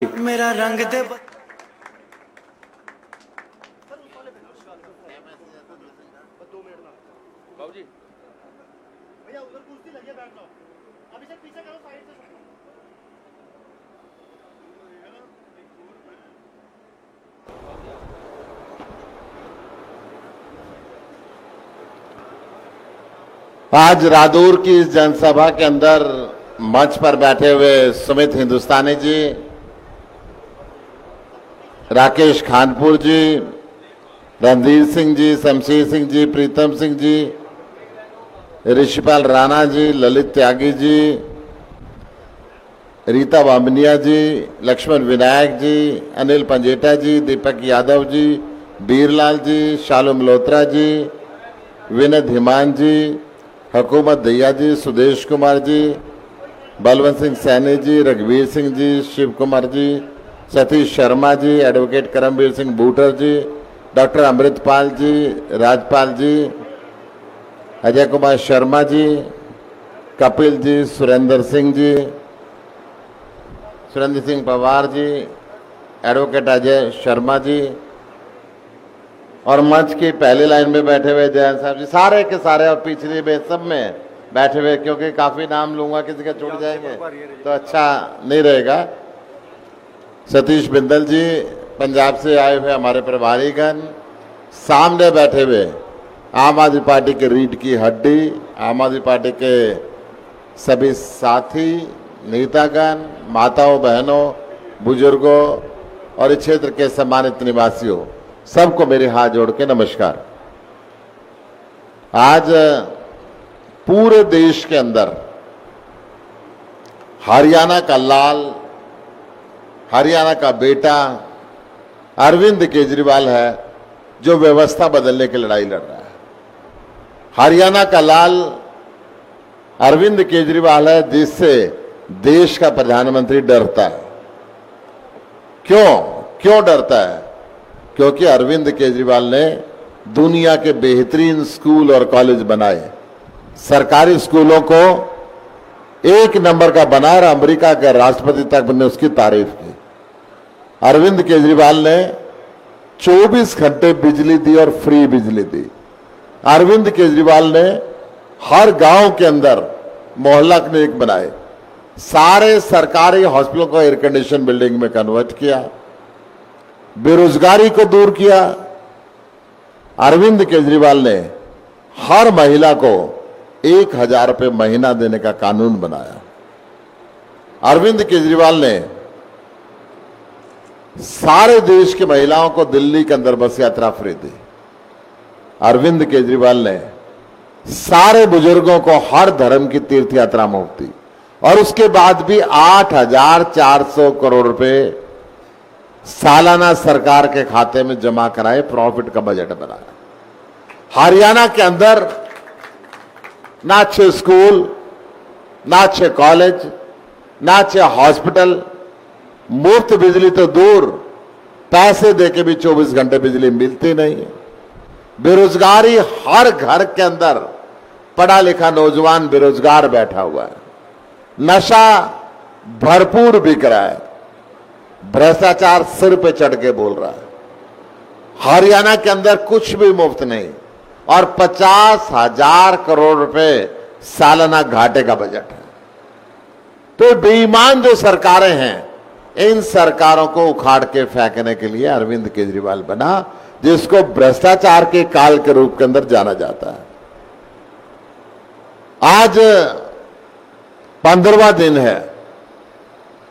मेरा रंग दे बाबूजी भैया उधर कुर्सी लगी है, बैठ जाओ। अभी से पीछे करो, साइड से। आज रादौर की इस जनसभा के अंदर मंच पर बैठे हुए सुमित हिंदुस्तानी जी, राकेश खानपुर जी, रणधीर सिंह जी, शमशेर सिंह जी, प्रीतम सिंह जी, ऋषिपाल राणा जी, ललित त्यागी जी, रीता बामनिया जी, लक्ष्मण विनायक जी, अनिल पंजेटा जी, दीपक यादव जी, बीरलाल जी, शालू मल्होत्रा जी, विनय धीमान जी, हुकूमत दैया जी, सुदेश कुमार जी, बलवंत सिंह सैनी जी, रघुवीर सिंह जी, शिव कुमार जी, सतीश शर्मा जी, एडवोकेट करमवीर सिंह बूटर जी, डॉक्टर अमृतपाल जी, राजपाल जी, अजय कुमार शर्मा जी, कपिल जी, सुरेंद्र सिंह जी, सुरेंद्र सिंह पवार जी, एडवोकेट अजय शर्मा जी, और मंच की पहली लाइन में बैठे हुए जयंत साहब जी, सारे के सारे, और पिछली में सब में बैठे हुए, क्योंकि काफी नाम लूंगा किसी के छूट जाएंगे तो अच्छा नहीं रहेगा। सतीश बिंदल जी, पंजाब से आए हुए हमारे प्रभारीगण, सामने बैठे हुए आम आदमी पार्टी के रीढ़ की हड्डी, आम आदमी पार्टी के सभी साथी, नेतागण, माताओं, बहनों, बुजुर्गों और इस क्षेत्र के सम्मानित निवासियों, सबको मेरे हाथ जोड़ के नमस्कार। आज पूरे देश के अंदर हरियाणा का लाल, हरियाणा का बेटा अरविंद केजरीवाल है जो व्यवस्था बदलने की लड़ाई लड़ रहा है। हरियाणा का लाल अरविंद केजरीवाल है जिससे देश का प्रधानमंत्री डरता है। क्यों डरता है? क्योंकि अरविंद केजरीवाल ने दुनिया के बेहतरीन स्कूल और कॉलेज बनाए, सरकारी स्कूलों को एक नंबर का बनाया और अमेरिका के राष्ट्रपति तक ने उसकी तारीफ की। अरविंद केजरीवाल ने 24 घंटे बिजली दी और फ्री बिजली दी। अरविंद केजरीवाल ने हर गांव के अंदर मोहल्ला क्लिनिक बनाए, सारे सरकारी हॉस्पिटलों को एयर कंडीशन बिल्डिंग में कन्वर्ट किया, बेरोजगारी को दूर किया। अरविंद केजरीवाल ने हर महिला को 1,000 रुपये महीना देने का कानून बनाया। अरविंद केजरीवाल ने सारे देश की महिलाओं को दिल्ली के अंदर बस यात्रा फ्री दी। अरविंद केजरीवाल ने सारे बुजुर्गों को हर धर्म की तीर्थ यात्रा मुफ्त दी, और उसके बाद भी 8,400 करोड़ रुपए सालाना सरकार के खाते में जमा कराए, प्रॉफिट का बजट बनाया। हरियाणा के अंदर ना अच्छे स्कूल, ना अच्छे कॉलेज, ना अच्छे हॉस्पिटल, मुफ्त बिजली तो दूर, पैसे देके भी 24 घंटे बिजली मिलती नहीं है। बेरोजगारी, हर घर के अंदर पढ़ा लिखा नौजवान बेरोजगार बैठा हुआ है। नशा भरपूर बिक रहा है, भ्रष्टाचार सिर पे चढ़ के बोल रहा है। हरियाणा के अंदर कुछ भी मुफ्त नहीं, और 50,000 करोड़ रुपए सालाना घाटे का बजट है। तो बेईमान जो सरकारें हैं, इन सरकारों को उखाड़ के फेंकने के लिए अरविंद केजरीवाल बना, जिसको भ्रष्टाचार के काल के रूप के अंदर जाना जाता है। आज 15वां दिन है,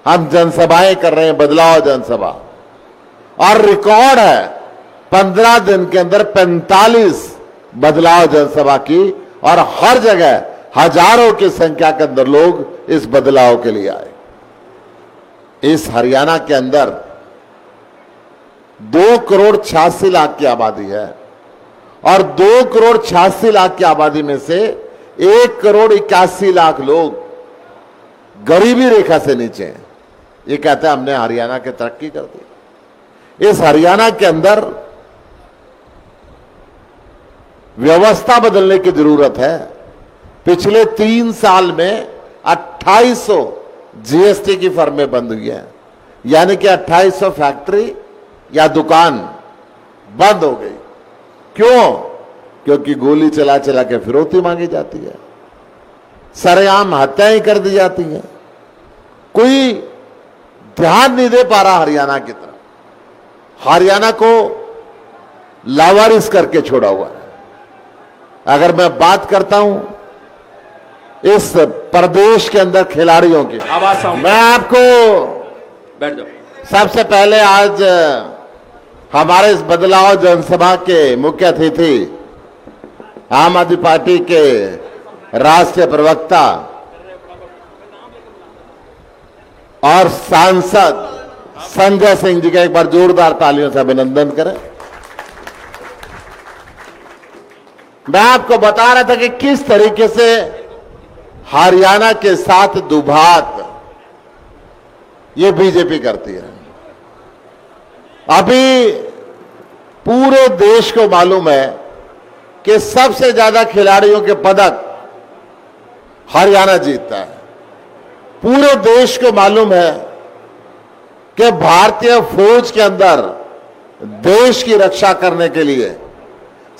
हम जनसभाएं कर रहे हैं, बदलाव जनसभा, और रिकॉर्ड है 15 दिन के अंदर 45 बदलाव जनसभा की, और हर जगह हजारों की संख्या के अंदर लोग इस बदलाव के लिए आए। इस हरियाणा के अंदर 2,86,00,000 की आबादी है, और 2,86,00,000 की आबादी में से 1,81,00,000 लोग गरीबी रेखा से नीचे हैं। ये कहते हैं हमने हरियाणा की तरक्की कर दी। इस हरियाणा के अंदर व्यवस्था बदलने की जरूरत है। पिछले 3 साल में 2800 जीएसटी की फर्में बंद हुई हैं, यानी कि 2800 फैक्ट्री या दुकान बंद हो गई। क्यों? क्योंकि गोली चला चला के फिरौती मांगी जाती है, सरेआम हत्याएं कर दी जाती हैं। कोई ध्यान नहीं दे पा रहा हरियाणा की तरफ। हरियाणा को लावारिस करके छोड़ा हुआ है। अगर मैं बात करता हूं इस प्रदेश के अंदर खिलाड़ियों की, मैं आपको बैठ जाओ। सबसे पहले आज हमारे इस बदलाव जनसभा के मुख्य अतिथि आम आदमी पार्टी के राष्ट्रीय प्रवक्ता और सांसद संजय सिंह जी का एक बार जोरदार तालियों से अभिनंदन करें। मैं आपको बता रहा था कि किस तरीके से हरियाणा के साथ दुभात ये बीजेपी करती है। अभी पूरे देश को मालूम है कि सबसे ज्यादा खिलाड़ियों के पदक हरियाणा जीतता है। पूरे देश को मालूम है कि भारतीय फौज के अंदर देश की रक्षा करने के लिए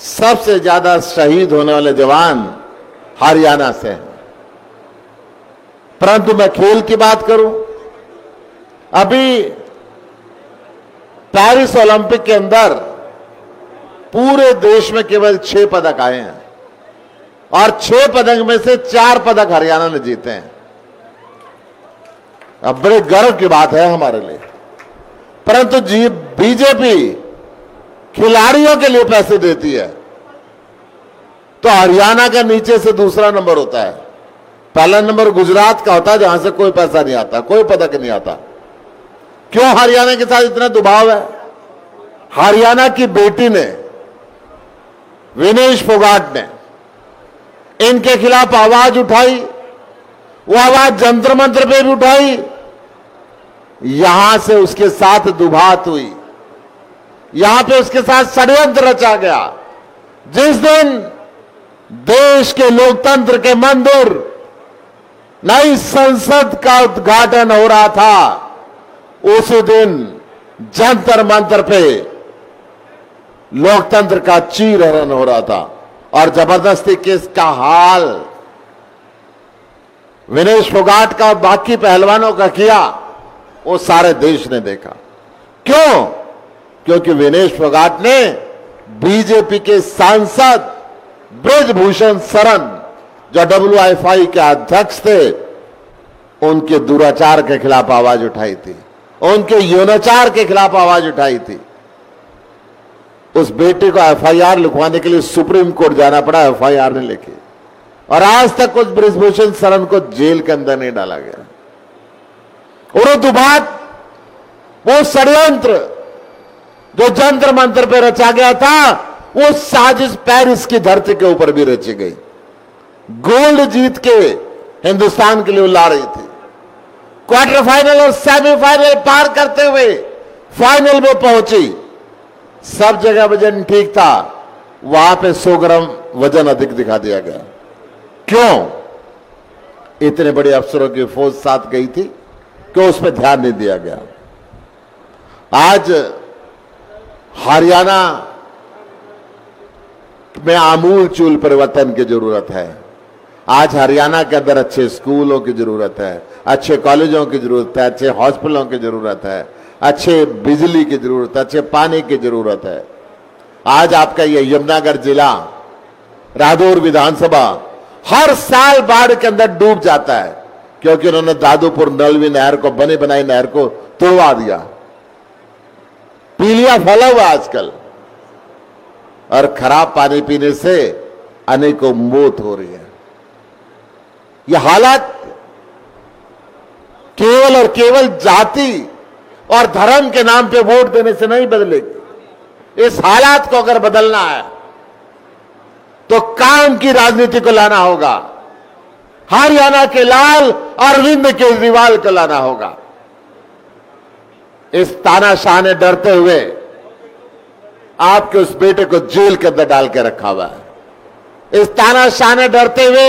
सबसे ज्यादा शहीद होने वाले जवान हरियाणा से हैं। परंतु मैं खेल की बात करूं, अभी पेरिस ओलंपिक के अंदर पूरे देश में केवल 6 पदक आए हैं और 6 पदक में से 4 पदक हरियाणा ने जीते हैं। अब बड़े गर्व की बात है हमारे लिए। परंतु बीजेपी खिलाड़ियों के लिए पैसे देती है तो हरियाणा का नीचे से दूसरा नंबर होता है। पहला नंबर गुजरात का होता है जहां से कोई पैसा नहीं आता, कोई पदक नहीं आता। क्यों हरियाणा के साथ इतना दुभाव है? हरियाणा की बेटी ने, विनेश फोगाट ने इनके खिलाफ आवाज उठाई। वो आवाज जंतर मंत्र पे भी उठाई, यहां से उसके साथ दुभात हुई, यहां पे उसके साथ षड्यंत्र रचा गया। जिस दिन देश के लोकतंत्र के मंदिर नई संसद का उद्घाटन हो रहा था, उसी दिन जंतर मंतर पे लोकतंत्र का चीरहरण हो रहा था और जबरदस्ती किसका हाल विनेश फोगाट का और बाकी पहलवानों का किया वो सारे देश ने देखा। क्यों? क्योंकि विनेश फोगाट ने बीजेपी के सांसद ब्रजभूषण शरण जो WIFI के अध्यक्ष थे उनके दुराचार के खिलाफ आवाज उठाई थी, उनके यौनाचार के खिलाफ आवाज उठाई थी। उस बेटे को FIR लिखवाने के लिए सुप्रीम कोर्ट जाना पड़ा, FIR ने लिखी और आज तक उस ब्रजभूषण शरण को जेल के अंदर नहीं डाला गया। और वो दुभात, वो षड्यंत्र जो जंतर मंतर पे रचा गया था, वो साजिश पेरिस की धरती के ऊपर भी रची गई। गोल्ड जीत के हिंदुस्तान के लिए ला रही थी। क्वार्टर फाइनल और सेमीफाइनल पार करते हुए फाइनल में पहुंची। सब जगह वजन ठीक था, वहां पे 100 ग्राम वजन अधिक दिखा दिया गया। क्यों? इतने बड़े अफसरों की फौज साथ गई थी, क्यों उस पर ध्यान नहीं दिया गया? आज हरियाणा में आमूल चूल परिवर्तन की जरूरत है। आज हरियाणा के अंदर अच्छे स्कूलों की जरूरत है, अच्छे कॉलेजों की जरूरत है, अच्छे हॉस्पिटलों की जरूरत है, अच्छे बिजली की जरूरत है, अच्छे पानी की जरूरत है। आज आपका ये यमुनानगर जिला, रादौर विधानसभा हर साल बाढ़ के अंदर डूब जाता है क्योंकि उन्होंने दादूपुर नलवी नहर को, बनी बनाई नहर को तोड़वा दिया। पीलिया फैला हुआ आजकल और खराब पानी पीने से अनेकों मौत हो रही है। यह हालत केवल और केवल जाति और धर्म के नाम पे वोट देने से नहीं बदलेगी। इस हालात को अगर बदलना है तो काम की राजनीति को लाना होगा। हरियाणा के लाल अरविंद केजरीवाल को लाना होगा। इस तानाशाह ने डरते हुए आपके उस बेटे को जेल के अंदर डाल के रखा हुआ है। इस तानाशाह ने डरते हुए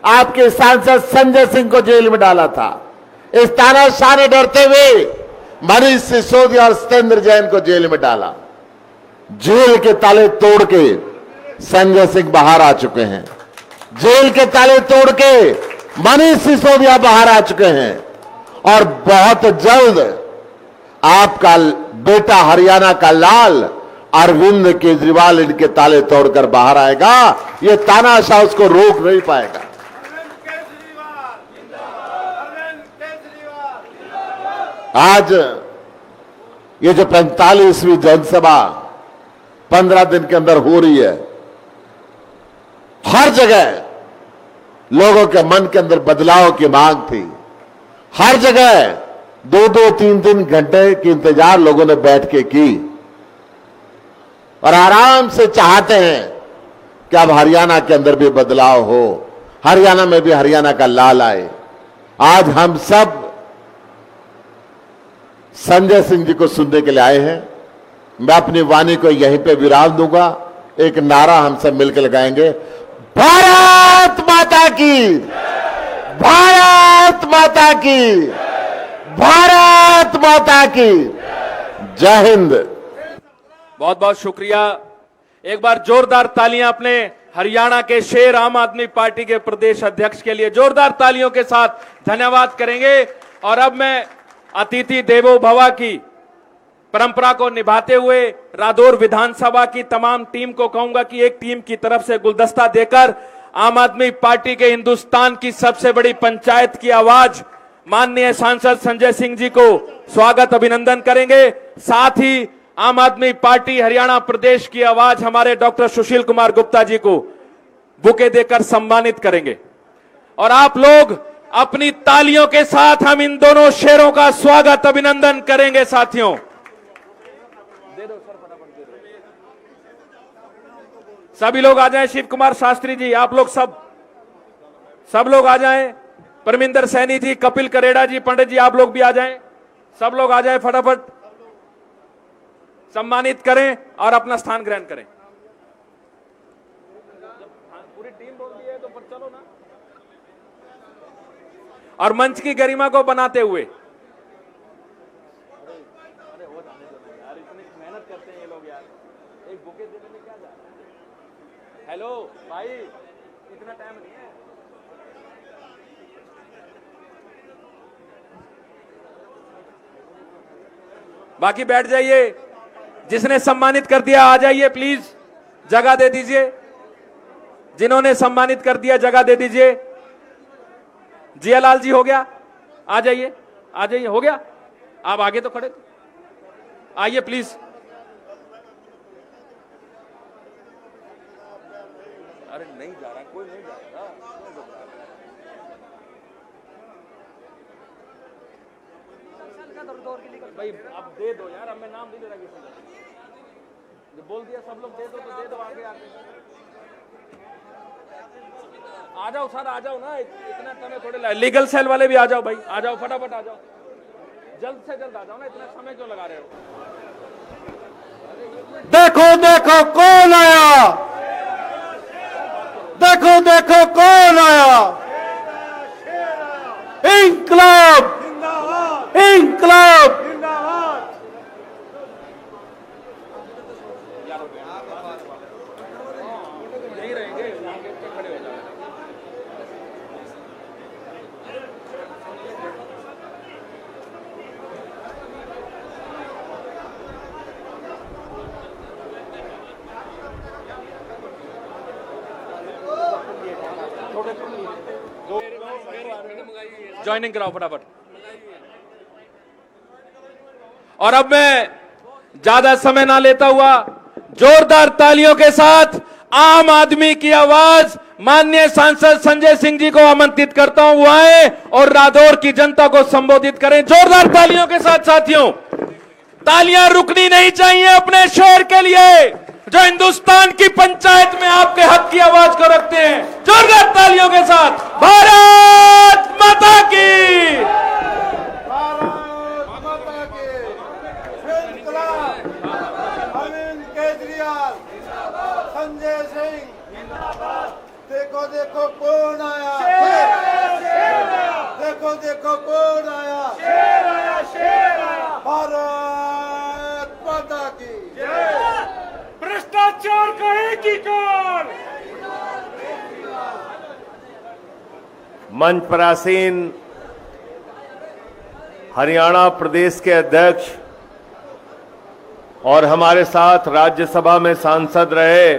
आपके सांसद संजय सिंह को जेल में डाला था। इस तानाशाह ने डरते हुए मनीष सिसोदिया और सत्येंद्र जैन को जेल में डाला। जेल के ताले तोड़ के संजय सिंह बाहर आ चुके हैं। जेल के ताले तोड़ के मनीष सिसोदिया बाहर आ चुके हैं और बहुत जल्द आपका बेटा हरियाणा का लाल अरविंद केजरीवाल इनके ताले तोड़कर बाहर आएगा। ये तानाशाह उसको रोक नहीं पाएगा। आज ये जो 45वीं जनसभा 15 दिन के अंदर हो रही है, हर जगह लोगों के मन के अंदर बदलाव की मांग थी। हर जगह 2-2, 3-3 घंटे की इंतजार लोगों ने बैठ के की और आराम से चाहते हैं कि अब हरियाणा के अंदर भी बदलाव हो, हरियाणा में भी हरियाणा का लाल आए। आज हम सब संजय सिंह जी को सुनने के लिए आए हैं। मैं अपनी वाणी को यहीं पे विराम दूंगा। एक नारा हम सब मिलकर लगाएंगे, भारत माता की, भारत माता की, भारत माता की। जय हिंद। बहुत बहुत शुक्रिया। एक बार जोरदार तालियां अपने हरियाणा के शेर आम आदमी पार्टी के प्रदेश अध्यक्ष के लिए जोरदार तालियों के साथ धन्यवाद करेंगे। और अब मैं अतिथि देवो भव की परंपरा को निभाते हुए रादौर विधानसभा की तमाम टीम को कहूंगा कि एक टीम की तरफ से गुलदस्ता देकर आम आदमी पार्टी के हिंदुस्तान की सबसे बड़ी पंचायत की आवाज माननीय सांसद संजय सिंह जी को स्वागत अभिनंदन करेंगे। साथ ही आम आदमी पार्टी हरियाणा प्रदेश की आवाज हमारे डॉक्टर सुशील कुमार गुप्ता जी को बुके देकर सम्मानित करेंगे। और आप लोग अपनी तालियों के साथ हम इन दोनों शेरों का स्वागत अभिनंदन करेंगे। साथियों सभी लोग आ जाएं। शिव कुमार शास्त्री जी, आप लोग सब लोग आ जाएं। परमिंदर सैनी जी, कपिल करेड़ा जी, पंडित जी, आप लोग भी आ जाएं। सब लोग आ जाएं, फटाफट सम्मानित करें और अपना स्थान ग्रहण करें। पूरी टीम बोल दी है तो पर चलो ना। और मंच की गरिमा को बनाते हुए मेहनत करते हैं ये लोग यार, एक बुके देने में क्या जा रहा है। हेलो भाई, इतना टाइम नहीं है। बाकी बैठ जाइए। जिसने सम्मानित कर दिया आ जाइए प्लीज, जगह दे दीजिए। जिन्होंने सम्मानित कर दिया जगह दे दीजिए। जियालाल जी हो गया, आ जाइए, आ जाइए, हो गया। आप आगे तो खड़े थे, आइए प्लीज। अरे नहीं जा रहा, कोई नहीं जा रहा। भाई अब दे दो यार, अब मैं नाम नहीं ले रहा किसी का। जो बोल दिया सब लोग दे दो तो दे दो। आगे आ जाओ सर, आ जाओ ना। इतना समय थोड़े, लीगल सेल वाले भी आ जाओ भाई, आ जाओ फटाफट आ जाओ, जल्द से जल्द आ जाओ ना। इतना समय क्यों लगा रहे हो। देखो देखो कौन आया, देखो देखो कौन आया। इंकलाब, इंकलाब। यही रहेंगे, खड़े हो जाओ। ज्वाइनिंग कराओ फटाफट। और अब मैं ज्यादा समय ना लेता हुआ जोरदार तालियों के साथ आम आदमी की आवाज माननीय सांसद संजय सिंह जी को आमंत्रित करता हूं, वो आए और रादौर की जनता को संबोधित करें। जोरदार तालियों के साथ साथियों, तालियां रुकनी नहीं चाहिए अपने शहर के लिए जो हिंदुस्तान की पंचायत में आपके हक की आवाज को रखते हैं। जोरदार तालियों के साथ भारत माता की, भारत माता की। अरविंद केजरीवाल, संजय सिंह, देखो देखो कौन आया, देखो देखो कौन आया, शेर आया, शेर आया। भारत माता की। भ्रष्टाचार का एक ही काल। मंच पर आसीन हरियाणा प्रदेश के अध्यक्ष और हमारे साथ राज्यसभा में सांसद रहे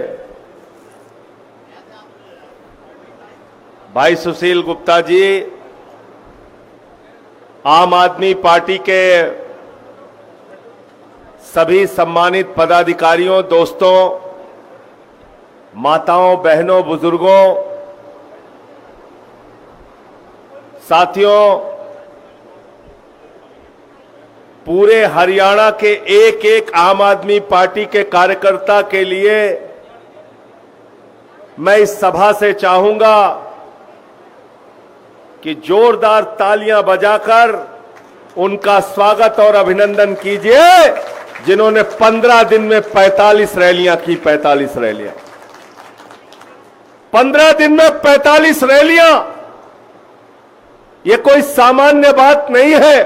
भाई सुशील गुप्ता जी, आम आदमी पार्टी के सभी सम्मानित पदाधिकारियों, दोस्तों, माताओं, बहनों, बुजुर्गों, साथियों, पूरे हरियाणा के एक एक आम आदमी पार्टी के कार्यकर्ता के लिए मैं इस सभा से चाहूंगा कि जोरदार तालियां बजाकर उनका स्वागत और अभिनंदन कीजिए, जिन्होंने 15 दिन में 45 रैलियां की। 45 रैलियां, 15 दिन में 45 रैलियां, यह कोई सामान्य बात नहीं है,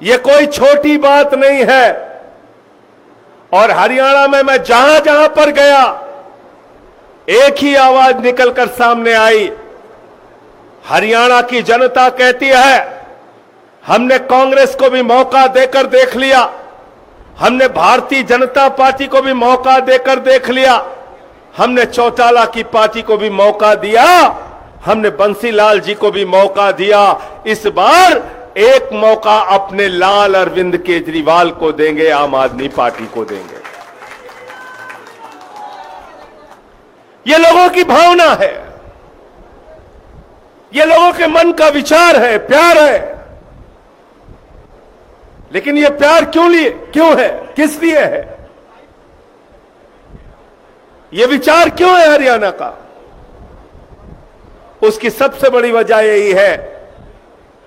यह कोई छोटी बात नहीं है। और हरियाणा में मैं जहां जहां पर गया, एक ही आवाज निकलकर सामने आई। हरियाणा की जनता कहती है, हमने कांग्रेस को भी मौका देकर देख लिया, हमने भारतीय जनता पार्टी को भी मौका देकर देख लिया, हमने चौटाला की पार्टी को भी मौका दिया, हमने बंसीलाल जी को भी मौका दिया। इस बार एक मौका अपने लाल अरविंद केजरीवाल को देंगे, आम आदमी पार्टी को देंगे। ये लोगों की भावना है, ये लोगों के मन का विचार है, प्यार है। लेकिन ये प्यार क्यों है, किस लिए है, ये विचार क्यों है हरियाणा का? उसकी सबसे बड़ी वजह यही है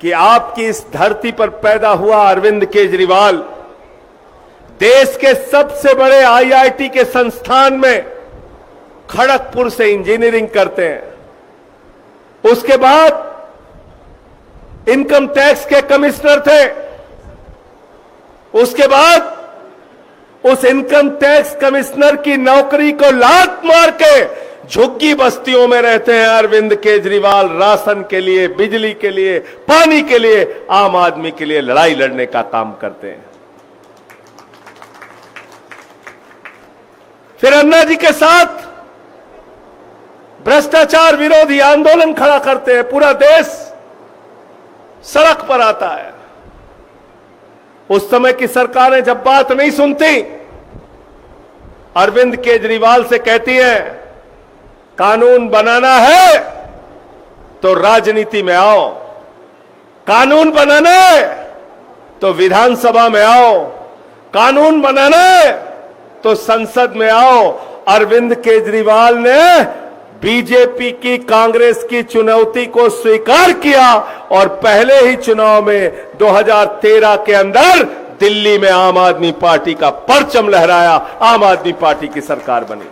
कि आपकी इस धरती पर पैदा हुआ अरविंद केजरीवाल देश के सबसे बड़े आईआईटी के संस्थान में खड़गपुर से इंजीनियरिंग करते हैं। उसके बाद इनकम टैक्स के कमिश्नर थे। उसके बाद उस इनकम टैक्स कमिश्नर की नौकरी को लात मार के झुग्गी बस्तियों में रहते हैं अरविंद केजरीवाल। राशन के लिए, बिजली के लिए, पानी के लिए, आम आदमी के लिए लड़ाई लड़ने का काम करते हैं। फिर अन्ना जी के साथ भ्रष्टाचार विरोधी आंदोलन खड़ा करते हैं, पूरा देश सड़क पर आता है। उस समय की सरकारें जब बात नहीं सुनती, अरविंद केजरीवाल से कहती है, कानून बनाना है तो राजनीति में आओ, कानून बनाना है तो विधानसभा में आओ, कानून बनाना है तो संसद में आओ। अरविंद केजरीवाल ने बीजेपी की, कांग्रेस की चुनौती को स्वीकार किया और पहले ही चुनाव में 2013 के अंदर दिल्ली में आम आदमी पार्टी का परचम लहराया, आम आदमी पार्टी की सरकार बनी।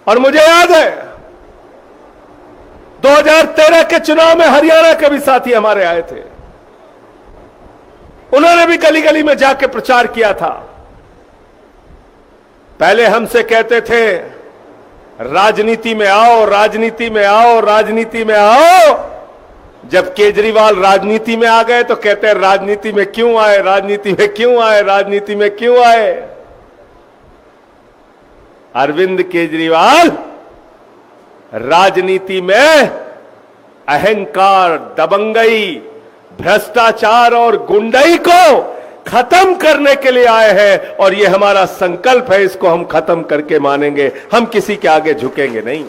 और मुझे याद है 2013 के चुनाव में हरियाणा के भी साथी हमारे आए थे, उन्होंने भी गली गली में जाके प्रचार किया था। पहले हमसे कहते थे, राजनीति में आओ, राजनीति में आओ, राजनीति में आओ। जब केजरीवाल राजनीति में आ गए तो कहते हैं, राजनीति में क्यों आए, राजनीति में क्यों आए, राजनीति में क्यों आए। अरविंद केजरीवाल राजनीति में अहंकार, दबंगई, भ्रष्टाचार और गुंडई को खत्म करने के लिए आए हैं और यह हमारा संकल्प है, इसको हम खत्म करके मानेंगे, हम किसी के आगे झुकेंगे नहीं।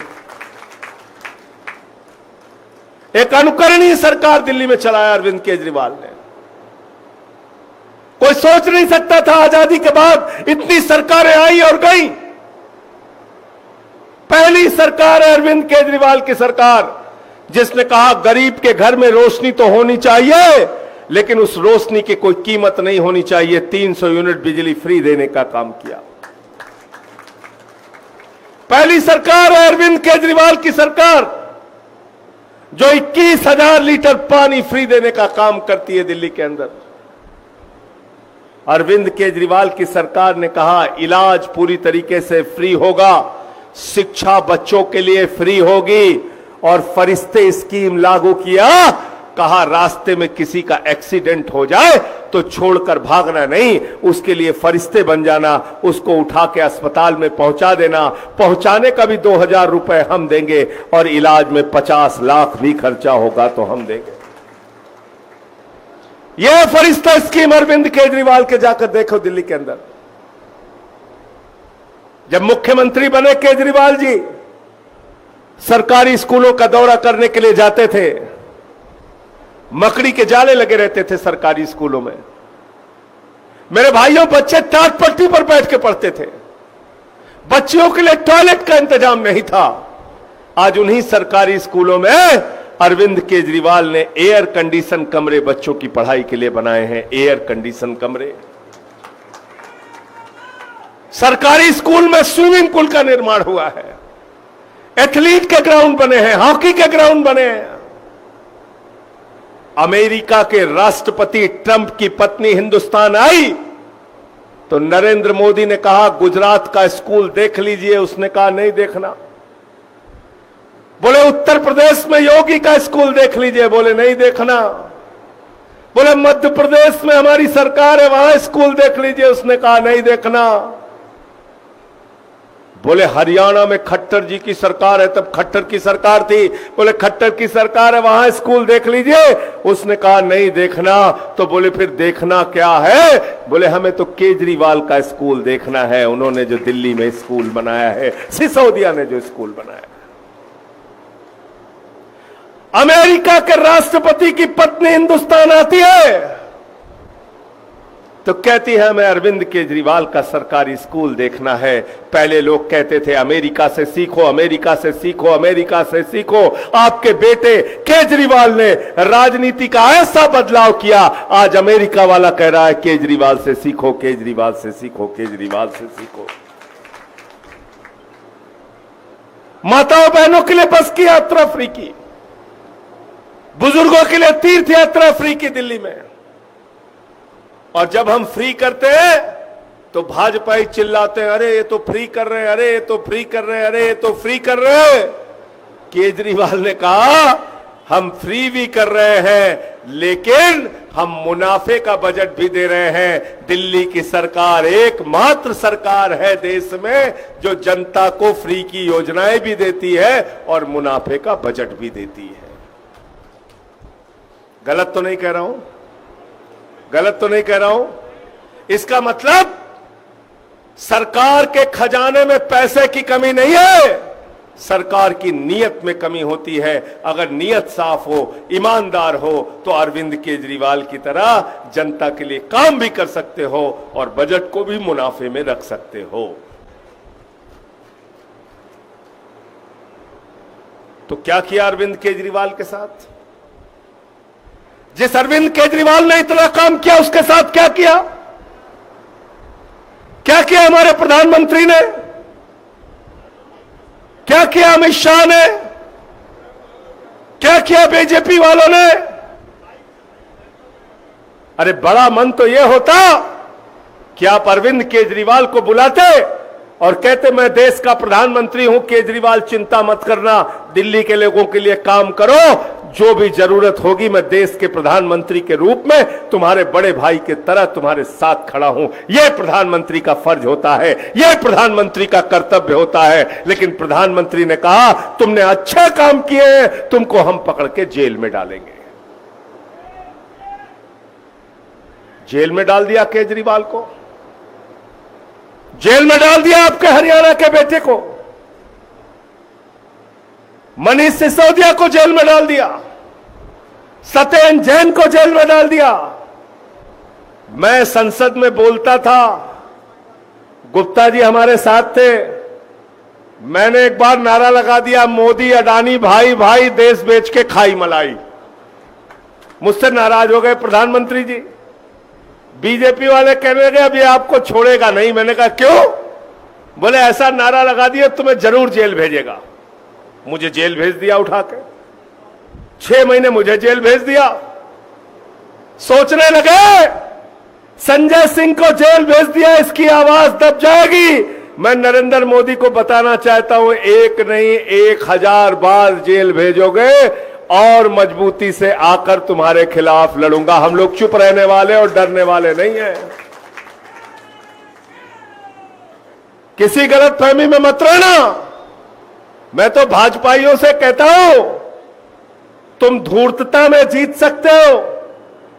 एक अनुकरणीय सरकार दिल्ली में चलाया अरविंद केजरीवाल ने। कोई सोच नहीं सकता था आजादी के बाद इतनी सरकारें आई और गई। पहली सरकार है अरविंद केजरीवाल की सरकार, जिसने कहा गरीब के घर में रोशनी तो होनी चाहिए, लेकिन उस रोशनी की कोई कीमत नहीं होनी चाहिए। 300 यूनिट बिजली फ्री देने का काम किया। पहली सरकार है अरविंद केजरीवाल की सरकार, जो 21,000 लीटर पानी फ्री देने का काम करती है दिल्ली के अंदर। अरविंद केजरीवाल की सरकार ने कहा इलाज पूरी तरीके से फ्री होगा, शिक्षा बच्चों के लिए फ्री होगी, और फरिश्ते स्कीम लागू किया। कहा रास्ते में किसी का एक्सीडेंट हो जाए तो छोड़कर भागना नहीं, उसके लिए फरिश्ते बन जाना, उसको उठा के अस्पताल में पहुंचा देना, पहुंचाने का भी 2,000 रुपए हम देंगे, और इलाज में 50 लाख भी खर्चा होगा तो हम देंगे। यह फरिश्ता स्कीम अरविंद केजरीवाल के जाकर देखो दिल्ली के अंदर। जब मुख्यमंत्री बने केजरीवाल जी, सरकारी स्कूलों का दौरा करने के लिए जाते थे, मकड़ी के जाले लगे रहते थे सरकारी स्कूलों में। मेरे भाइयों, बच्चे टाट पट्टी पर बैठ के पढ़ते थे, बच्चियों के लिए टॉयलेट का इंतजाम नहीं था। आज उन्हीं सरकारी स्कूलों में अरविंद केजरीवाल ने एयर कंडीशन कमरे बच्चों की पढ़ाई के लिए बनाए हैं। एयर कंडीशन कमरे, सरकारी स्कूल में स्विमिंग पूल का निर्माण हुआ है, एथलीट के ग्राउंड बने हैं, हॉकी के ग्राउंड बने हैं। अमेरिका के राष्ट्रपति ट्रंप की पत्नी हिंदुस्तान आई तो नरेंद्र मोदी ने कहा गुजरात का स्कूल देख लीजिए, उसने कहा नहीं देखना। बोले उत्तर प्रदेश में योगी का स्कूल देख लीजिए, बोले नहीं देखना। बोले मध्य प्रदेश में हमारी सरकार है, वहां स्कूल देख लीजिए, उसने कहा नहीं देखना। बोले हरियाणा में खट्टर जी की सरकार है, तब खट्टर की सरकार थी, बोले खट्टर की सरकार है, वहां स्कूल देख लीजिए, उसने कहा नहीं देखना। तो बोले फिर देखना क्या है? बोले हमें तो केजरीवाल का स्कूल देखना है, उन्होंने जो दिल्ली में स्कूल बनाया है, सिसोदिया ने जो स्कूल बनाया। अमेरिका के राष्ट्रपति की पत्नी हिंदुस्तान आती है तो कहती है हमें अरविंद केजरीवाल का सरकारी स्कूल देखना है। पहले लोग कहते थे अमेरिका से सीखो, अमेरिका से सीखो, अमेरिका से सीखो। आपके बेटे केजरीवाल ने राजनीति का ऐसा बदलाव किया, आज अमेरिका वाला कह रहा है केजरीवाल से सीखो, केजरीवाल से सीखो, केजरीवाल से सीखो। माताओं बहनों के लिए बस की यात्रा फ्री की, बुजुर्गों के लिए तीर्थ यात्रा फ्री की दिल्ली में। और जब हम फ्री करते हैं तो भाजपाई चिल्लाते हैं अरे ये तो फ्री कर रहे हैं, अरे ये तो फ्री कर रहे हैं, अरे ये तो फ्री कर रहे हैं। केजरीवाल ने कहा हम फ्री भी कर रहे हैं, लेकिन हम मुनाफे का बजट भी दे रहे हैं। दिल्ली की सरकार एकमात्र सरकार है देश में जो जनता को फ्री की योजनाएं भी देती है और मुनाफे का बजट भी देती है। गलत तो नहीं कह रहा हूं, गलत तो नहीं कह रहा हूं। इसका मतलब सरकार के खजाने में पैसे की कमी नहीं है, सरकार की नीयत में कमी होती है। अगर नीयत साफ हो, ईमानदार हो, तो अरविंद केजरीवाल की तरह जनता के लिए काम भी कर सकते हो और बजट को भी मुनाफे में रख सकते हो। तो क्या किया अरविंद केजरीवाल के साथ? जिस अरविंद केजरीवाल ने इतना काम किया उसके साथ क्या किया? क्या किया हमारे प्रधानमंत्री ने? क्या किया अमित शाह ने? क्या किया बीजेपी वालों ने? अरे बड़ा मन तो यह होता कि आप अरविंद केजरीवाल को बुलाते और कहते मैं देश का प्रधानमंत्री हूं, केजरीवाल चिंता मत करना, दिल्ली के लोगों के लिए काम करो, जो भी जरूरत होगी मैं देश के प्रधानमंत्री के रूप में तुम्हारे बड़े भाई के तरह तुम्हारे साथ खड़ा हूं। यह प्रधानमंत्री का फर्ज होता है, यह प्रधानमंत्री का कर्तव्य होता है। लेकिन प्रधानमंत्री ने कहा तुमने अच्छे काम किए हैं, तुमको हम पकड़ के जेल में डालेंगे। जेल में डाल दिया केजरीवाल को, जेल में डाल दिया आपके हरियाणा के बेटे को, मनीष सिसोदिया को जेल में डाल दिया, सत्येंद्र जैन को जेल में डाल दिया। मैं संसद में बोलता था, गुप्ता जी हमारे साथ थे, मैंने एक बार नारा लगा दिया मोदी अडानी भाई भाई देश बेच के खाई मलाई। मुझसे नाराज हो गए प्रधानमंत्री जी, बीजेपी वाले कहने लगे अब ये आपको छोड़ेगा नहीं। मैंने कहा क्यों? बोले ऐसा नारा लगा दिया तुम्हें जरूर जेल भेजेगा। मुझे जेल भेज दिया उठा के। 6 महीने मुझे जेल भेज दिया। सोचने लगे संजय सिंह को जेल भेज दिया, इसकी आवाज दब जाएगी। मैं नरेंद्र मोदी को बताना चाहता हूं, एक नहीं 1000 बार जेल भेजोगे और मजबूती से आकर तुम्हारे खिलाफ लड़ूंगा। हम लोग चुप रहने वाले और डरने वाले नहीं हैं। किसी गलतफहमी में मत रहना। मैं तो भाजपाइयों से कहता हूं, तुम धूर्तता में जीत सकते हो,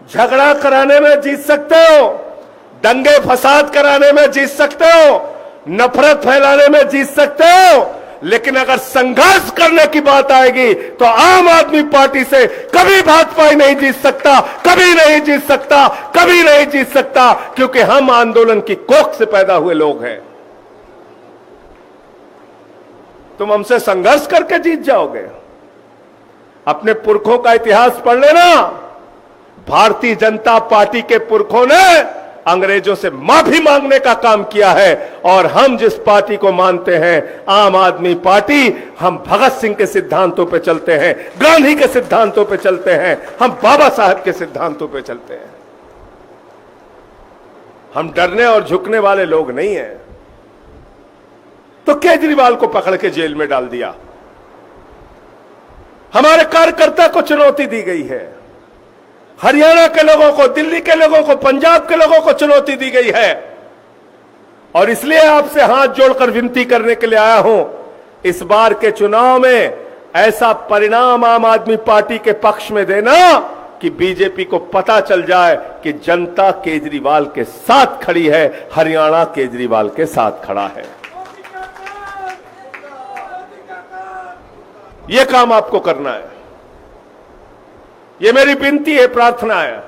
झगड़ा कराने में जीत सकते हो, दंगे फसाद कराने में जीत सकते हो, नफरत फैलाने में जीत सकते हो, लेकिन अगर संघर्ष करने की बात आएगी तो आम आदमी पार्टी से कभी भाजपा ही नहीं जीत सकता, कभी नहीं जीत सकता, कभी नहीं जीत सकता, क्योंकि हम आंदोलन की कोख से पैदा हुए लोग हैं। तुम हमसे संघर्ष करके जीत जाओगे। अपने पुरखों का इतिहास पढ़ लेना। भारतीय जनता पार्टी के पुरखों ने अंग्रेजों से माफी मांगने का काम किया है, और हम जिस पार्टी को मानते हैं आम आदमी पार्टी, हम भगत सिंह के सिद्धांतों पे चलते हैं, गांधी के सिद्धांतों पे चलते हैं, हम बाबा साहब के सिद्धांतों पे चलते हैं। हम डरने और झुकने वाले लोग नहीं हैं। तो केजरीवाल को पकड़ के जेल में डाल दिया। हमारे कार्यकर्ता को चुनौती दी गई है, हरियाणा के लोगों को, दिल्ली के लोगों को, पंजाब के लोगों को चुनौती दी गई है, और इसलिए आपसे हाथ जोड़कर विनती करने के लिए आया हूं, इस बार के चुनाव में ऐसा परिणाम आम आदमी पार्टी के पक्ष में देना कि बीजेपी को पता चल जाए कि जनता केजरीवाल के साथ खड़ी है, हरियाणा केजरीवाल के साथ खड़ा है। यह काम आपको करना है। यह मेरी विनती है, प्रार्थना है।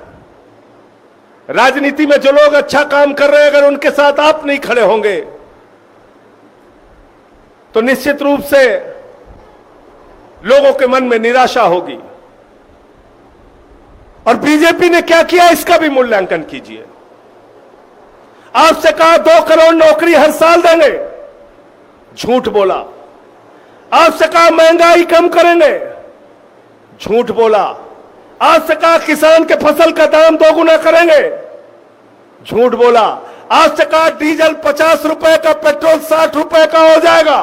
राजनीति में जो लोग अच्छा काम कर रहे हैं, अगर उनके साथ आप नहीं खड़े होंगे तो निश्चित रूप से लोगों के मन में निराशा होगी। और बीजेपी ने क्या किया, इसका भी मूल्यांकन कीजिए। आपसे कहा 2 करोड़ नौकरी हर साल देंगे, झूठ बोला। आपसे कहा महंगाई कम करेंगे, झूठ बोला। आपसे कहा किसान के फसल का दाम 2 गुना करेंगे, झूठ बोला। आपसे कहा डीजल 50 रुपए का, पेट्रोल 60 रुपए का हो जाएगा,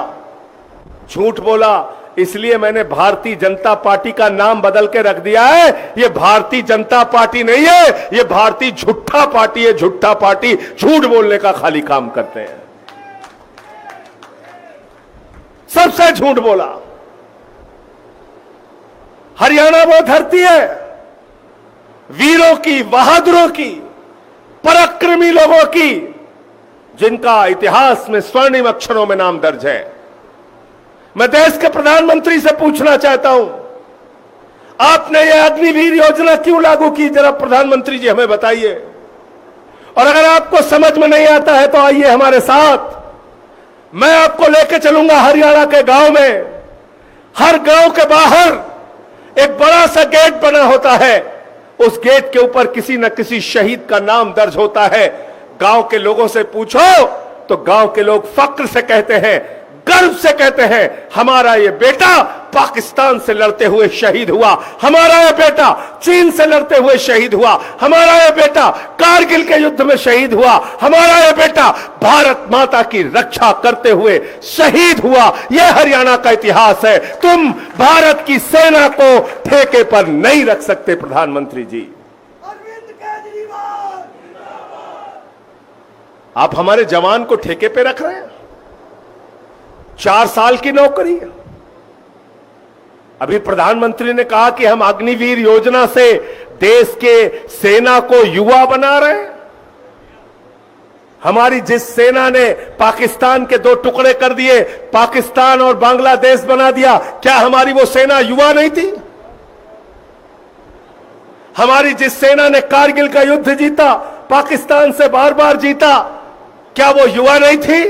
झूठ बोला। इसलिए मैंने भारतीय जनता पार्टी का नाम बदल के रख दिया है। यह भारतीय जनता पार्टी नहीं है, यह भारतीय झूठा पार्टी है। झूठा पार्टी झूठ बोलने का खाली काम करते हैं। सबसे झूठ बोला। हरियाणा वो धरती है वीरों की, बहादुरों की, पराक्रमी लोगों की, जिनका इतिहास में स्वर्णिम अक्षरों में नाम दर्ज है। मैं देश के प्रधानमंत्री से पूछना चाहता हूं, आपने यह अग्निवीर योजना क्यों लागू की? जरा प्रधानमंत्री जी हमें बताइए। और अगर आपको समझ में नहीं आता है तो आइए हमारे साथ, मैं आपको लेके चलूंगा हरियाणा के गांव में। हर गांव के बाहर एक बड़ा सा गेट बना होता है, उस गेट के ऊपर किसी न किसी शहीद का नाम दर्ज होता है। गांव के लोगों से पूछो तो गांव के लोग फक्र से कहते हैं, गर्व से कहते हैं, हमारा ये बेटा पाकिस्तान से लड़ते हुए शहीद हुआ, हमारा ये बेटा चीन से लड़ते हुए शहीद हुआ, हमारा ये बेटा कारगिल के युद्ध में शहीद हुआ, हमारा ये बेटा भारत माता की रक्षा करते हुए शहीद हुआ। यह हरियाणा का इतिहास है। तुम भारत की सेना को ठेके पर नहीं रख सकते। प्रधानमंत्री जी, अरविंद केजरीवाल, आप हमारे जवान को ठेके पे रख रहे हैं। 4 साल की नौकरी। अभी प्रधानमंत्री ने कहा कि हम अग्निवीर योजना से देश के सेना को युवा बना रहे हैं। हमारी जिस सेना ने पाकिस्तान के 2 टुकड़े कर दिए, पाकिस्तान और बांग्लादेश बना दिया, क्या हमारी वो सेना युवा नहीं थी? हमारी जिस सेना ने कारगिल का युद्ध जीता, पाकिस्तान से बार बार जीता, क्या वो युवा नहीं थी?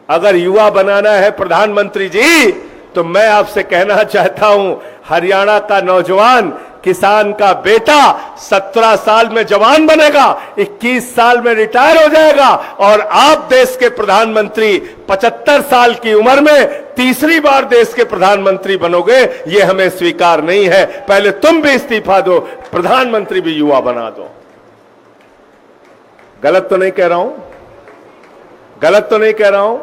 अगर युवा बनाना है प्रधानमंत्री जी, तो मैं आपसे कहना चाहता हूं, हरियाणा का नौजवान किसान का बेटा 17 साल में जवान बनेगा, 21 साल में रिटायर हो जाएगा और आप देश के प्रधानमंत्री 75 साल की उम्र में तीसरी बार देश के प्रधानमंत्री बनोगे, यह हमें स्वीकार नहीं है। पहले तुम भी इस्तीफा दो, प्रधानमंत्री भी युवा बना दो। गलत तो नहीं कह रहा हूं? गलत तो नहीं कह रहा हूं?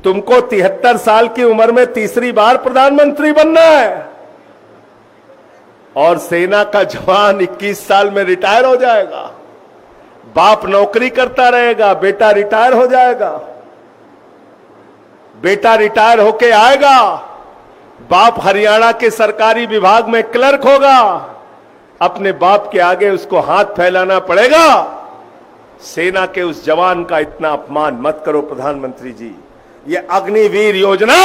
तुमको 73 साल की उम्र में तीसरी बार प्रधानमंत्री बनना है और सेना का जवान 21 साल में रिटायर हो जाएगा। बाप नौकरी करता रहेगा, बेटा रिटायर हो जाएगा। बेटा रिटायर होके आएगा, बाप हरियाणा के सरकारी विभाग में क्लर्क होगा। अपने बाप के आगे उसको हाथ फैलाना पड़ेगा। सेना के उस जवान का इतना अपमान मत करो प्रधानमंत्री जी। यह अग्निवीर योजना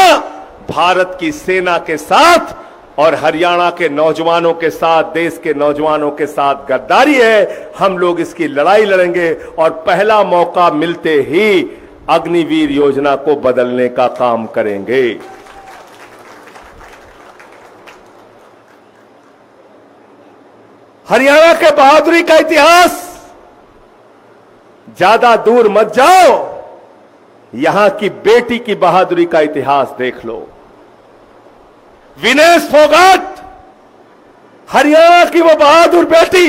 भारत की सेना के साथ और हरियाणा के नौजवानों के साथ, देश के नौजवानों के साथ गद्दारी है। हम लोग इसकी लड़ाई लड़ेंगे और पहला मौका मिलते ही अग्निवीर योजना को बदलने का काम करेंगे। हरियाणा के बहादुरी का इतिहास, ज्यादा दूर मत जाओ, यहां की बेटी की बहादुरी का इतिहास देख लो। विनेश फोगाट, हरियाणा की वो बहादुर बेटी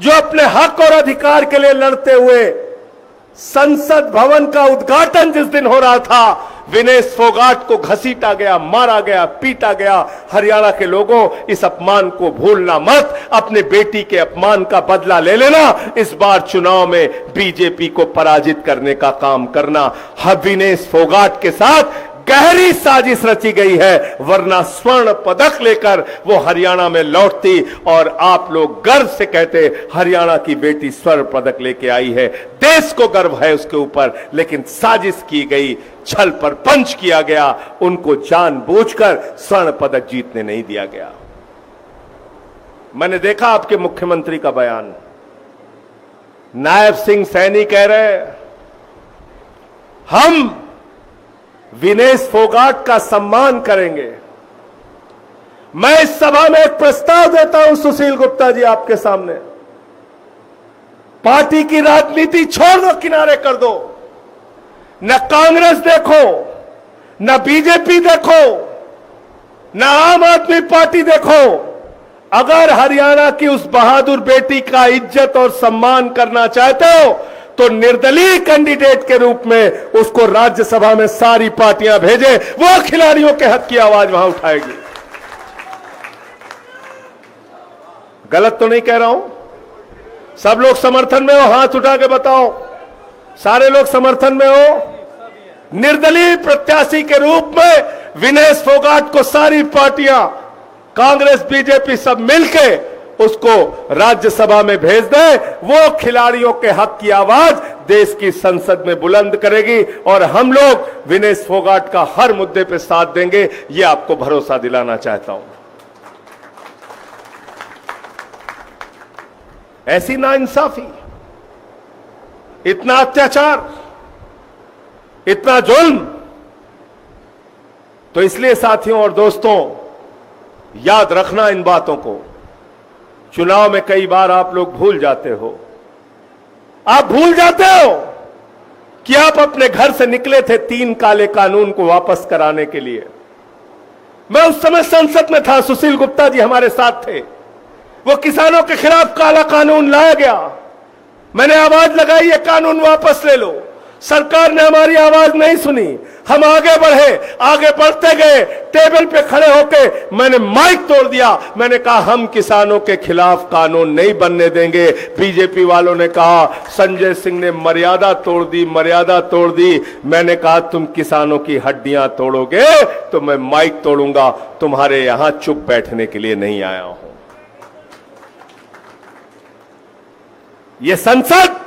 जो अपने हक और अधिकार के लिए लड़ते हुए संसद भवन का उद्घाटन जिस दिन हो रहा था, विनेश फोगाट को घसीटा गया, मारा गया, पीटा गया। हरियाणा के लोगों, इस अपमान को भूलना मत। अपने बेटी के अपमान का बदला ले लेना। इस बार चुनाव में बीजेपी को पराजित करने का काम करना। विनेश फोगाट के साथ गहरी साजिश रची गई है, वरना स्वर्ण पदक लेकर वो हरियाणा में लौटती और आप लोग गर्व से कहते हरियाणा की बेटी स्वर्ण पदक लेके आई है। देश को गर्व है उसके ऊपर, लेकिन साजिश की गई, छल पर पंच किया गया, उनको जानबूझकर स्वर्ण पदक जीतने नहीं दिया गया। मैंने देखा आपके मुख्यमंत्री का बयान, नायब सिंह सैनी कह रहे हम विनेश फोगाट का सम्मान करेंगे। मैं इस सभा में एक प्रस्ताव देता हूं सुशील गुप्ता जी आपके सामने। पार्टी की राजनीति छोड़ दो, किनारे कर दो। न कांग्रेस देखो, न बीजेपी देखो, न आम आदमी पार्टी देखो। अगर हरियाणा की उस बहादुर बेटी का इज्जत और सम्मान करना चाहते हो तो निर्दलीय कैंडिडेट के रूप में उसको राज्यसभा में सारी पार्टियां भेजे, वो खिलाड़ियों के हक की आवाज वहां उठाएगी। गलत तो नहीं कह रहा हूं? सब लोग समर्थन में हो? हाथ उठा के बताओ, सारे लोग समर्थन में हो? निर्दलीय प्रत्याशी के रूप में विनेश फोगाट को सारी पार्टियां, कांग्रेस, बीजेपी सब मिलके उसको राज्यसभा में भेज दे। वो खिलाड़ियों के हक की आवाज देश की संसद में बुलंद करेगी और हम लोग विनेश फोगाट का हर मुद्दे पे साथ देंगे, ये आपको भरोसा दिलाना चाहता हूं। ऐसी नाइंसाफी, इतना अत्याचार, इतना जुल्म, तो इसलिए साथियों और दोस्तों याद रखना इन बातों को। चुनाव में कई बार आप लोग भूल जाते हो, आप भूल जाते हो कि आप अपने घर से निकले थे 3 काले कानून को वापस कराने के लिए। मैं उस समय संसद में था, सुशील गुप्ता जी हमारे साथ थे। वो किसानों के खिलाफ काला कानून लाया गया, मैंने आवाज लगाई ये कानून वापस ले लो। सरकार ने हमारी आवाज नहीं सुनी, हम आगे बढ़े, आगे बढ़ते गए। टेबल पे खड़े होके मैंने माइक तोड़ दिया, मैंने कहा हम किसानों के खिलाफ कानून नहीं बनने देंगे। बीजेपी वालों ने कहा संजय सिंह ने मर्यादा तोड़ दी, मर्यादा तोड़ दी। मैंने कहा तुम किसानों की हड्डियां तोड़ोगे तो मैं माइक तोड़ूंगा, तुम्हारे यहां चुप बैठने के लिए नहीं आया हूं। यह संसद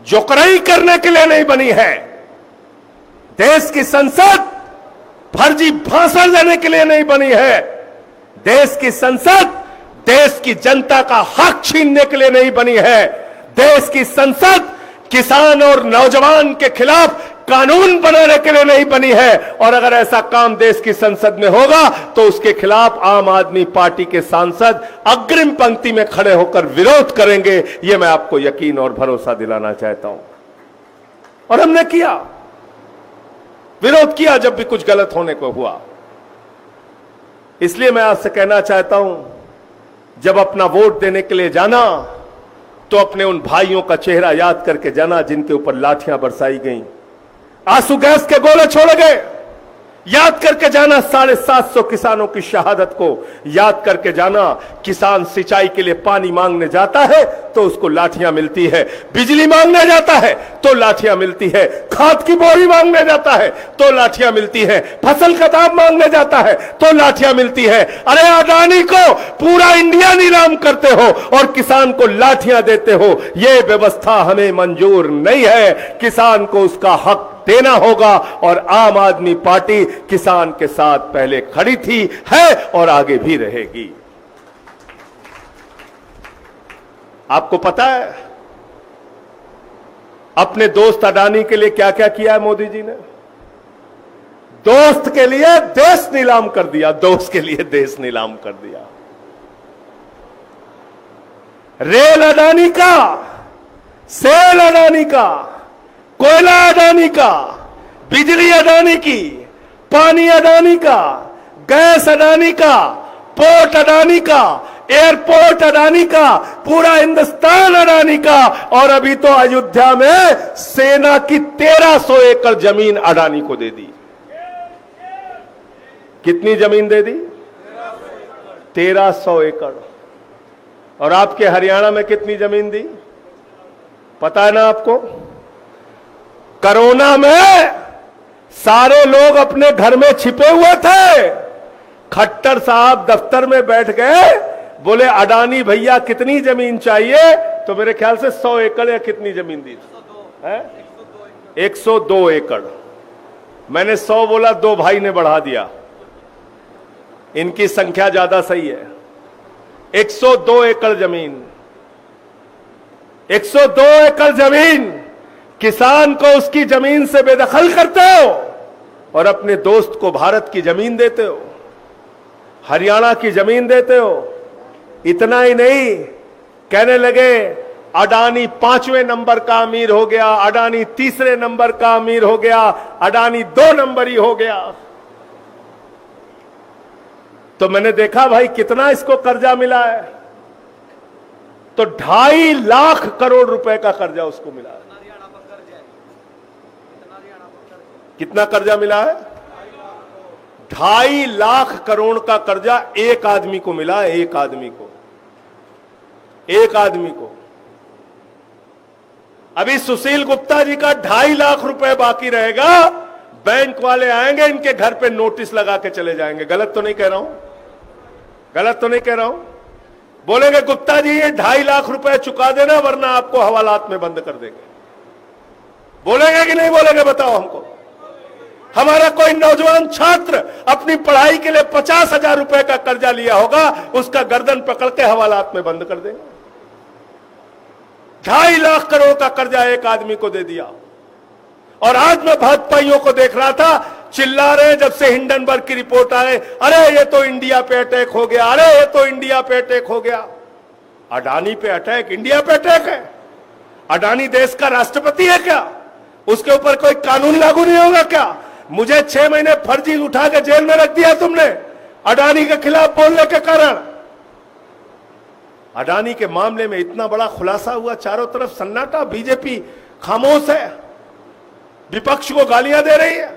जोकराई करने के लिए नहीं बनी है। देश की संसद फर्जी भाषण देने के लिए नहीं बनी है। देश की संसद देश की जनता का हक छीनने के लिए नहीं बनी है। देश की संसद किसान और नौजवान के खिलाफ कानून बनाने के लिए नहीं बनी है। और अगर ऐसा काम देश की संसद में होगा तो उसके खिलाफ आम आदमी पार्टी के सांसद अग्रिम पंक्ति में खड़े होकर विरोध करेंगे। यह मैं आपको यकीन और भरोसा दिलाना चाहता हूं। और हमने किया, विरोध किया जब भी कुछ गलत होने को हुआ। इसलिए मैं आपसे कहना चाहता हूं, जब अपना वोट देने के लिए जाना तो अपने उन भाइयों का चेहरा याद करके जाना जिनके ऊपर लाठियां बरसाई गईं, आंसू गैस के गोले छोड़े गए। याद करके जाना 750 किसानों की शहादत को। याद करके जाना, किसान सिंचाई के लिए पानी मांगने जाता है तो उसको लाठियां मिलती है, बिजली मांगने जाता है तो लाठियां मिलती है, खाद की बोरी मांगने जाता है तो लाठियां मिलती है, फसल का दाम मांगने जाता है तो लाठियां मिलती है। अरे अडानी को पूरा इंडिया नीलाम करते हो और किसान को लाठियां देते हो, यह व्यवस्था हमें मंजूर नहीं है। किसान को उसका हक देना होगा और आम आदमी पार्टी किसान के साथ पहले खड़ी थी, है और आगे भी रहेगी। आपको पता है अपने दोस्त अडानी के लिए क्या क्या किया है मोदी जी ने? दोस्त के लिए देश नीलाम कर दिया, दोस्त के लिए देश नीलाम कर दिया। रेल अडानी का, सेल अडानी का, कोयला अडानी का, बिजली अडानी की, पानी अडानी का, गैस अडानी का, पोर्ट अडानी का, एयरपोर्ट अडानी का, पूरा हिंदुस्तान अडानी का। और अभी तो अयोध्या में सेना की 1300 एकड़ जमीन अडानी को दे दी। कितनी जमीन दे दी? 1300 एकड़। और आपके हरियाणा में कितनी जमीन दी पता है ना आपको? कोरोना में सारे लोग अपने घर में छिपे हुए थे। खट्टर साहब दफ्तर में बैठ गए, बोले अडानी भैया कितनी जमीन चाहिए? तो मेरे ख्याल से 100 एकड़ या कितनी जमीन दी है? 102 एकड़। मैंने 100 बोला, 2 भाई ने बढ़ा दिया, इनकी संख्या ज्यादा सही है। 102 एकड़ जमीन, 102 एकड़ जमीन। किसान को उसकी जमीन से बेदखल करते हो और अपने दोस्त को भारत की जमीन देते हो, हरियाणा की जमीन देते हो। इतना ही नहीं, कहने लगे अडानी 5वें नंबर का अमीर हो गया, अडानी 3रे नंबर का अमीर हो गया, अडानी 2 नंबरी हो गया। तो मैंने देखा भाई कितना इसको कर्जा मिला है, तो 2.5 लाख करोड़ रुपए का कर्जा उसको मिला है। कितना कर्जा मिला है? 2.5 लाख करोड़ का कर्जा एक आदमी को मिला है, एक आदमी को, एक आदमी को। अभी सुशील गुप्ता जी का 2.5 लाख रुपए बाकी रहेगा। बैंक वाले आएंगे, इनके घर पे नोटिस लगा के चले जाएंगे। गलत तो नहीं कह रहा हूं? गलत तो नहीं कह रहा हूं? बोलेंगे गुप्ता जी ये 2.5 लाख रुपए चुका देना वरना आपको हवालात में बंद कर देंगे। बोलेंगे कि नहीं बोलेंगे? बताओ हमको। हमारा कोई नौजवान छात्र अपनी पढ़ाई के लिए 50,000 रुपए का कर्जा लिया होगा, उसका गर्दन पकड़ के हवालात में बंद कर देंगे। 2.5 लाख करोड़ का कर्जा एक आदमी को दे दिया। और आज मैं भाजपाइयों को देख रहा था, चिल्ला रहे जब से हिंडनबर्ग की रिपोर्ट आए, अरे ये तो इंडिया पे अटैक हो गया, अरे ये तो इंडिया पे अटैक हो गया। अडानी पे अटैक, इंडिया पे अटैक है? अडानी देश का राष्ट्रपति है क्या? उसके ऊपर कोई कानून लागू नहीं होगा क्या? मुझे 6 महीने फर्जी उठा के जेल में रख दिया तुमने अडानी के खिलाफ बोलने के कारण। अडानी के मामले में इतना बड़ा खुलासा हुआ, चारों तरफ सन्नाटा, बीजेपी खामोश है, विपक्ष को गालियां दे रही है।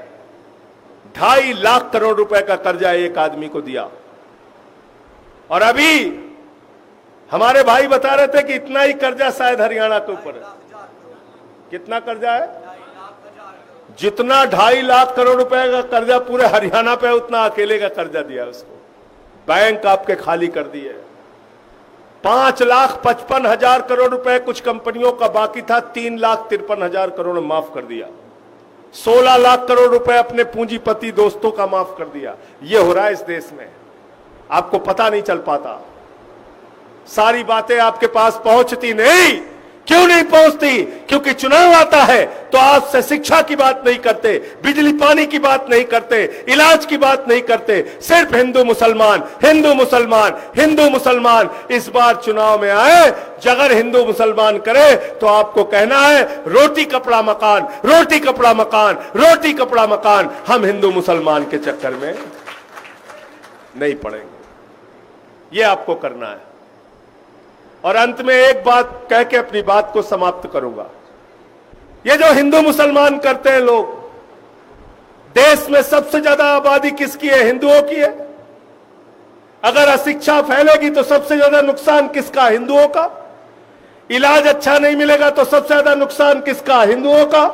2.5 लाख करोड़ रुपए का कर्जा एक आदमी को दिया। और अभी हमारे भाई बता रहे थे कि इतना ही कर्जा शायद हरियाणा के ऊपर है। कितना कर्जा है? जितना 2.5 लाख करोड़ रुपए का कर्जा पूरे हरियाणा पे, उतना अकेले का कर्जा दिया उसको। बैंक आपके खाली कर दिए। 5,55,000 करोड़ रुपए कुछ कंपनियों का बाकी था, 3,53,000 करोड़ माफ कर दिया। 16 लाख करोड़ रुपए अपने पूंजीपति दोस्तों का माफ कर दिया। यह हो रहा है इस देश में, आपको पता नहीं चल पाता, सारी बातें आपके पास पहुंचती नहीं। क्यों नहीं पहुंचती? क्योंकि चुनाव आता है तो आपसे शिक्षा की बात नहीं करते, बिजली पानी की बात नहीं करते, इलाज की बात नहीं करते, सिर्फ हिंदू मुसलमान, हिंदू मुसलमान, हिंदू मुसलमान। इस बार चुनाव में आए, अगर हिंदू मुसलमान करे तो आपको कहना है रोटी कपड़ा मकान, रोटी कपड़ा मकान, रोटी कपड़ा मकान। हम हिंदू मुसलमान के चक्कर में नहीं पड़ेंगे, ये आपको करना है। और अंत में एक बात कह के अपनी बात को समाप्त करूंगा। ये जो हिंदू मुसलमान करते हैं लोग, देश में सबसे ज्यादा आबादी किसकी है? हिंदुओं की है। अगर अशिक्षा फैलेगी तो सबसे ज्यादा नुकसान किसका? हिंदुओं का। इलाज अच्छा नहीं मिलेगा तो सबसे ज्यादा नुकसान किसका? हिंदुओं का।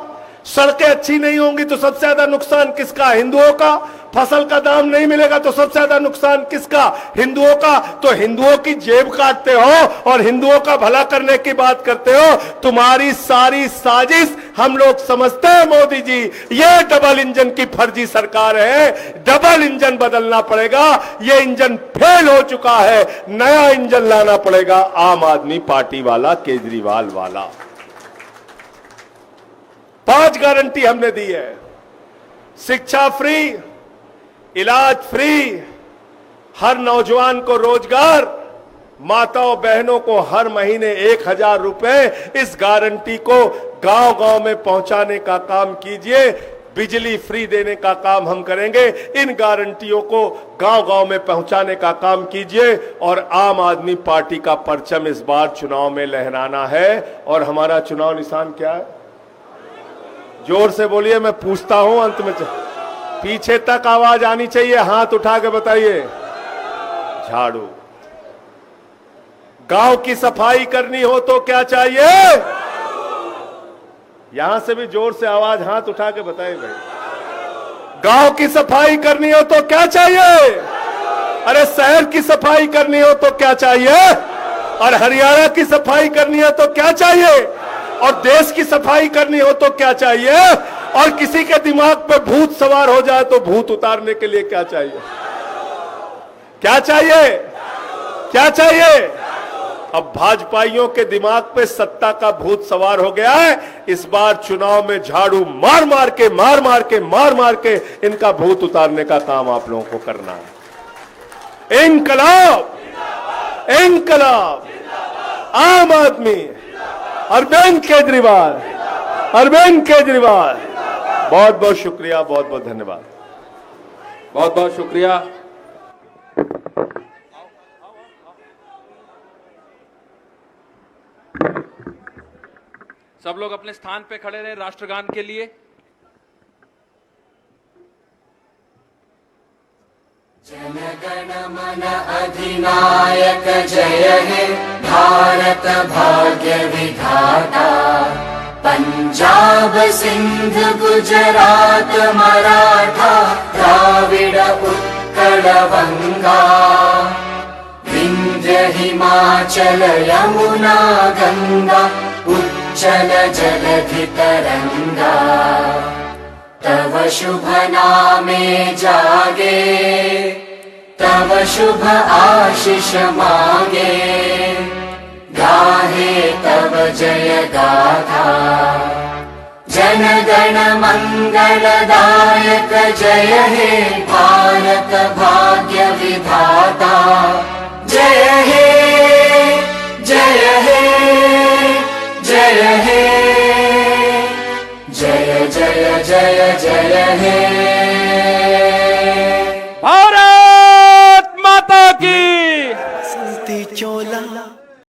सड़कें अच्छी नहीं होंगी तो सबसे ज्यादा नुकसान किसका? हिंदुओं का। फसल का दाम नहीं मिलेगा तो सबसे ज्यादा नुकसान किसका? हिंदुओं का। तो हिंदुओं की जेब काटते हो और हिंदुओं का भला करने की बात करते हो। तुम्हारी सारी साजिश हम लोग समझते हैं मोदी जी, ये डबल इंजन की फर्जी सरकार है। डबल इंजन बदलना पड़ेगा, ये इंजन फेल हो चुका है, नया इंजन लाना पड़ेगा, आम आदमी पार्टी वाला, केजरीवाल वाला। 5 गारंटी हमने दी है। शिक्षा फ्री, इलाज फ्री, हर नौजवान को रोजगार, माताओं बहनों को हर महीने 1000 रुपए। इस गारंटी को गांव गांव में पहुंचाने का काम कीजिए। बिजली फ्री देने का काम हम करेंगे। इन गारंटियों को गांव गांव में पहुंचाने का काम कीजिए। और आम आदमी पार्टी का परचम इस बार चुनाव में लहराना है। और हमारा चुनाव निशान क्या है? जोर से बोलिए, मैं पूछता हूं अंत में। पीछे तक आवाज आनी चाहिए, हाथ उठा के बताइए। झाड़ू। गांव की सफाई करनी हो तो क्या चाहिए? यहां से भी जोर से आवाज, हाथ उठा के बताइए भाई। गांव की सफाई करनी हो तो क्या चाहिए? अरे शहर की सफाई करनी हो तो क्या चाहिए? और हरियाणा की सफाई करनी हो तो क्या चाहिए? और देश की सफाई करनी हो तो क्या चाहिए? और किसी के दिमाग पे भूत सवार हो जाए तो भूत उतारने के लिए क्या चाहिए? क्या चाहिए? क्या चाहिए? अब भाजपाइयों के दिमाग पे सत्ता का भूत सवार हो गया है। इस बार चुनाव में झाड़ू मार मार के इनका भूत उतारने का काम आप लोगों को करना है। इनकलाब, इनकलाब, आम आदमी, अरविंद केजरीवाल, अरविंद केजरीवाल। बहुत बहुत शुक्रिया, बहुत बहुत धन्यवाद। बहुत बहुत शुक्रिया। सब लोग अपने स्थान पे खड़े रहे राष्ट्रगान के लिए। जनगण मन अधिनायक जय हे भारत भाग्य विधाता। पंजाब सिंध गुजरात मराठा द्राविड़ उत्कल बंगा। विंध्य हिमाचल यमुना गंगा उच्चल जलधि तरंगा। तव शुभ नामे जागे, तव शुभ आशीष मांगे। गाहे तव जय गाथा, जन गण मंगलदायक जय हे भारत भाग्य विधाता। जय हे, जय हे, जय हे, जय जय जय जय हे।